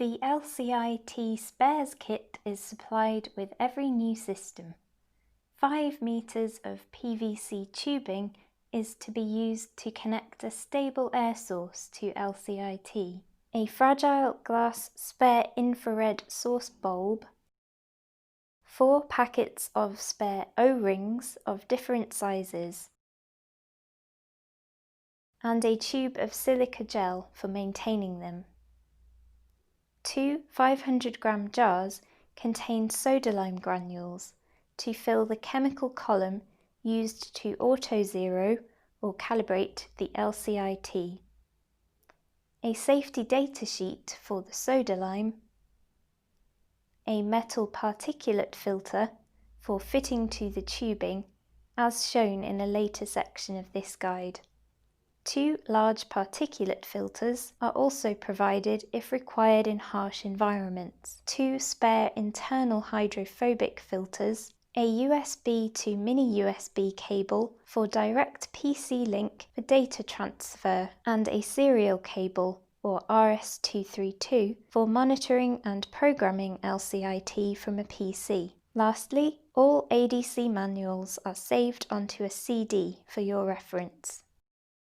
The LCi T spares kit is supplied with every new system. 5 meters of PVC tubing is to be used to connect a stable air source to LCi T. A fragile glass spare infrared source bulb, 4 packets of spare O-rings of different sizes, and a tube of silica gel for maintaining them. 2 500-gram jars contain soda lime granules to fill the chemical column used to auto-zero or calibrate the LCi T. A safety data sheet for the soda lime, a metal particulate filter for fitting to the tubing as shown in a later section of this guide. 2 large particulate filters are also provided if required in harsh environments. 2 spare internal hydrophobic filters, a USB to mini USB cable for direct PC link for data transfer, and a serial cable or RS-232 for monitoring and programming LCi T from a PC. Lastly, all ADC manuals are saved onto a CD for your reference.